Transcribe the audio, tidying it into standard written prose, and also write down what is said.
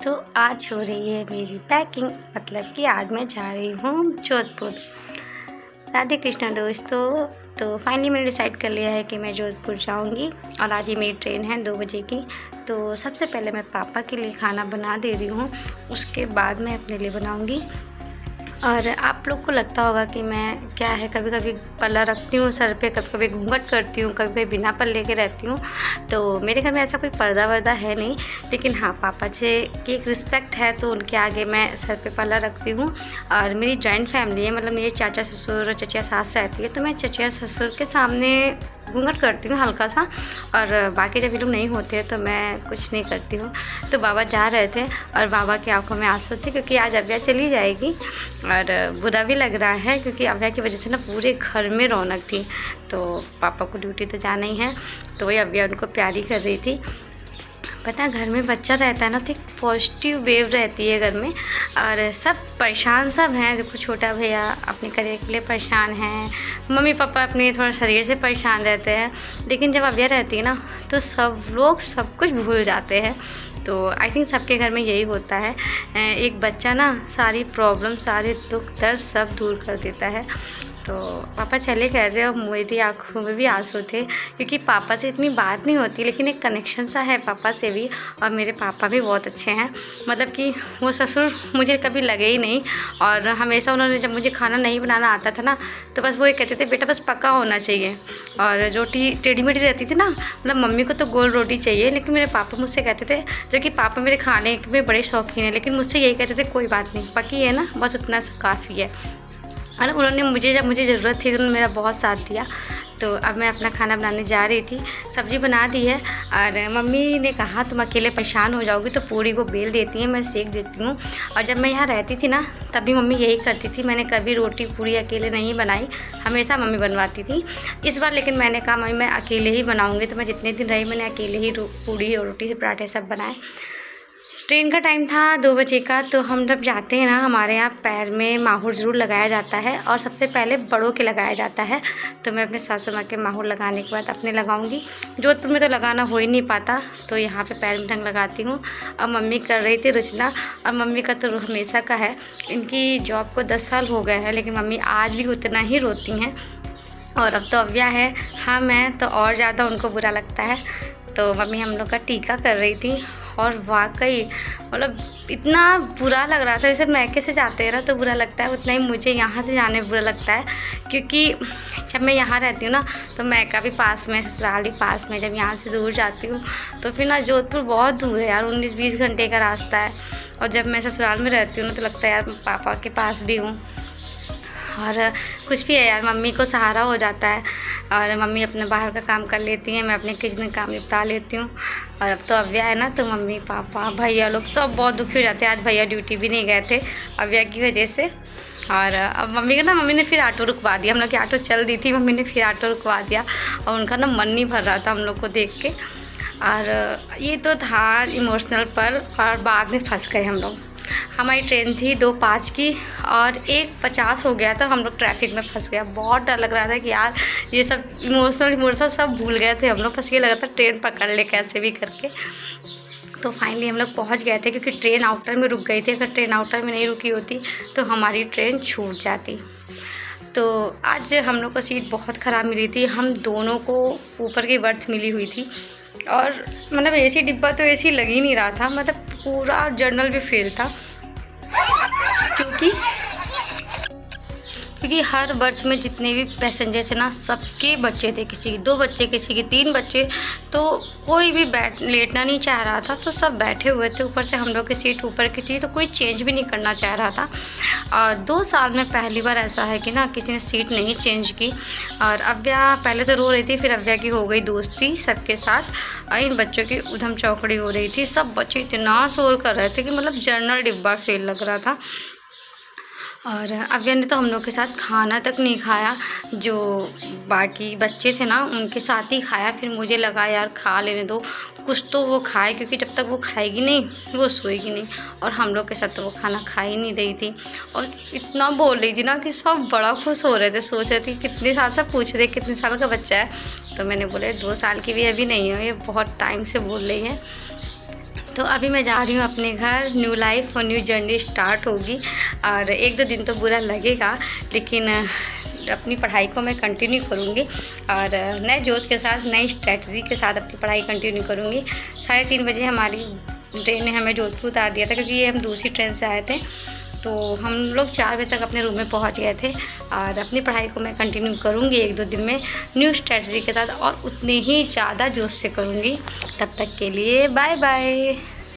तो आज हो रही है मेरी पैकिंग, मतलब कि आज मैं जा रही हूँ जोधपुर। राधे कृष्णा दोस्तों। तो फाइनली मैंने डिसाइड कर लिया है कि मैं जोधपुर जाऊँगी और आज ही मेरी ट्रेन है 2 बजे की। तो सबसे पहले मैं पापा के लिए खाना बना दे रही हूँ, उसके बाद मैं अपने लिए बनाऊँगी। और आप लोग को लगता होगा कि मैं क्या है, कभी कभी पल्ला रखती हूँ सर पे, कभी कभी घूंघट करती हूँ, कभी कभी बिना पल्ले के रहती हूँ। तो मेरे घर में ऐसा कोई पर्दा वर्दा है नहीं, लेकिन हाँ पापा से की एक रिस्पेक्ट है तो उनके आगे मैं सर पे पल्ला रखती हूँ। और मेरी जॉइंट फैमिली है, मतलब मेरे चाचा ससुर और चचिया सास रहती है, तो मैं चचिया ससुर के सामने घूंघट करती हूँ हल्का सा, और बाकी जब ये लोग नहीं होते हैं तो मैं कुछ नहीं करती हूँ। तो बाबा जा रहे थे और बाबा की आंखों में आंसू थे, क्योंकि आज अव्या चली जाएगी और बुरा भी लग रहा है, क्योंकि अव्या की वजह से ना पूरे घर में रौनक थी। तो पापा को ड्यूटी तो जाना ही है, तो वही अव्या उनको प्यारी कर रही थी। पता है घर में बच्चा रहता है ना तो एक पॉजिटिव वेव रहती है घर में, और सब परेशान सब हैं। देखो छोटा भैया अपने करियर के लिए परेशान हैं, मम्मी पापा अपने थोड़ा शरीर से परेशान रहते हैं, लेकिन जब अव्या रहती है ना तो सब लोग सब कुछ भूल जाते हैं। तो आई थिंक सबके घर में यही होता है, एक बच्चा ना सारी प्रॉब्लम, सारे दुख दर्द सब दूर कर देता है। तो पापा चले गए थे और मेरी आँखों में भी आंसू थे, क्योंकि पापा से इतनी बात नहीं होती, लेकिन एक कनेक्शन सा है पापा से भी। और मेरे पापा भी बहुत अच्छे हैं, मतलब कि वो ससुर मुझे कभी लगे ही नहीं। और हमेशा उन्होंने, जब मुझे खाना नहीं बनाना आता था ना, तो बस वो ये कहते थे बेटा बस पका होना चाहिए। और रोटी टेढ़ी मेढ़ी रहती थी ना, मतलब मम्मी को तो गोल रोटी चाहिए, लेकिन मेरे पापा मुझसे कहते थे, जो कि पापा मेरे खाने में बड़े शौकीन हैं, लेकिन मुझसे यही कहते थे कोई बात नहीं, पकी है ना बस उतना काफ़ी है। और उन्होंने मुझे, जब मुझे ज़रूरत थी तो उन्होंने मेरा बहुत साथ दिया। तो अब मैं अपना खाना बनाने जा रही थी, सब्ज़ी बना दी है। और मम्मी ने कहा तुम अकेले परेशान हो जाओगी तो पूरी को बेल देती हैं, मैं सेक देती हूँ। और जब मैं यहाँ रहती थी ना तभी मम्मी यही करती थी, मैंने कभी रोटी पूरी अकेले नहीं बनाई, हमेशा मम्मी बनवाती थी। इस बार लेकिन मैंने कहा मम्मी मैं अकेले ही बनाऊँगी, तो मैं जितने दिन रही मैंने अकेले ही पूरी और रोटी से पराठे सब बनाए। ट्रेन का टाइम था 2 बजे का। तो हम जब जाते हैं ना, हमारे यहाँ पैर में माहौर ज़रूर लगाया जाता है, और सबसे पहले बड़ों के लगाया जाता है। तो मैं अपने सासू माँ के माहौर लगाने के बाद अपने लगाऊंगी। जोधपुर में तो लगाना हो ही नहीं पाता, तो यहाँ पे पैर में ढंग लगाती हूँ। अब मम्मी कर रही थी रचना, और मम्मी का तो हमेशा का है, इनकी जॉब को 10 साल हो गए हैं, लेकिन मम्मी आज भी उतना ही रोती हैं। और अब तो अव्या है, हाँ मैं तो और ज़्यादा उनको बुरा लगता है। तो मम्मी हम लोग का टीका कर रही थी, और वाकई मतलब इतना बुरा लग रहा था, जैसे मैके से जाते हैं ना तो बुरा लगता है, उतना ही मुझे यहाँ से जाने बुरा लगता है। क्योंकि जब मैं यहाँ रहती हूँ ना तो मैका भी पास में, ससुराल भी पास में, जब यहाँ से दूर जाती हूँ तो फिर ना जोधपुर बहुत दूर है यार, 19-20 घंटे का रास्ता है। और जब मैं ससुराल में रहती हूँ ना तो लगता है यार पापा के पास भी हूँ, और कुछ भी है यार, मम्मी को सहारा हो जाता है। और मम्मी अपने बाहर का काम कर लेती हैं, मैं अपने किचन का काम निपटा लेती हूँ। और अब तो अव्या है ना तो मम्मी पापा भैया लोग सब बहुत दुखी हो जाते हैं। आज भैया ड्यूटी भी नहीं गए थे अव्या की वजह से। और अब मम्मी ने फिर ऑटो रुकवा दिया, हम लोग की ऑटो चल दी थी, मम्मी ने फिर ऑटो रुकवा दिया, और उनका ना मन नहीं भर रहा था हम लोग को देख के। और ये तो था इमोशनल पर, और बाद में फंस गए हम लोग। हमारी ट्रेन थी 2:05 की और 1:50 हो गया था, हम लोग ट्रैफिक में फंस गया। बहुत डर लग रहा था कि यार ये सब इमोशनल सब भूल गए थे हम लोग, बस ये लगा था ट्रेन पकड़ ले कैसे भी करके। तो फाइनली हम लोग पहुंच गए थे, क्योंकि ट्रेन आउटर में रुक गई थी, अगर ट्रेन आउटर में नहीं रुकी होती तो हमारी ट्रेन छूट जाती। तो आज हम लोग को सीट बहुत ख़राब मिली थी, हम दोनों को ऊपर की बर्थ मिली हुई थी। और मतलब एसी डिब्बा तो एसी लग ही नहीं रहा था, मतलब पूरा जर्नल भी फेल था, क्योंकि हर बर्थ में जितने भी पैसेंजर थे ना सबके बच्चे थे, किसी के 2 बच्चे, किसी के 3 बच्चे, तो कोई भी लेटना नहीं चाह रहा था, तो सब बैठे हुए थे। ऊपर से हम लोग की सीट ऊपर की थी, तो कोई चेंज भी नहीं करना चाह रहा था। और 2 साल में पहली बार ऐसा है कि ना किसी ने सीट नहीं चेंज की। और अव्या पहले तो रो रही थी, फिर अव्या की हो गई दोस्ती सबके साथ, और इन बच्चों की उधम चौकड़ी हो रही थी। सब बच्चे इतना शोर कर रहे थे कि मतलब जर्नल डिब्बा फेल लग रहा था। और अव्या ने तो हम लोग के साथ खाना तक नहीं खाया, जो बाकी बच्चे थे ना उनके साथ ही खाया। फिर मुझे लगा यार खा लेने दो, कुछ तो वो खाए, क्योंकि जब तक वो खाएगी नहीं वो सोएगी नहीं। और हम लोग के साथ तो वो खाना खा ही नहीं रही थी, और इतना बोल रही थी ना कि सब बड़ा खुश हो रहे थे, सोच रहे थे कितने साल, सब पूछ रहे कितने साल का बच्चा है। तो मैंने बोले 2 साल की भी अभी नहीं है, ये बहुत टाइम से बोल रही है। तो अभी मैं जा रही हूँ अपने घर। न्यू लाइफ और न्यू जर्नी स्टार्ट होगी और 1-2 दिन तो बुरा लगेगा, लेकिन अपनी पढ़ाई को मैं कंटिन्यू करूँगी और नए जोश के साथ, नई स्ट्रेटजी के साथ अपनी पढ़ाई कंटिन्यू करूँगी। 3:30 बजे हमारी ट्रेन ने हमें जोधपुर उतार दिया था, क्योंकि ये हम दूसरी ट्रेन से आए थे। तो हम लोग 4 बजे तक अपने रूम में पहुंच गए थे और अपनी पढ़ाई को मैं कंटिन्यू करूंगी 1-2 दिन में न्यू स्ट्रेटजी के साथ और उतने ही ज़्यादा जोश से करूंगी। तब तक के लिए बाय बाय।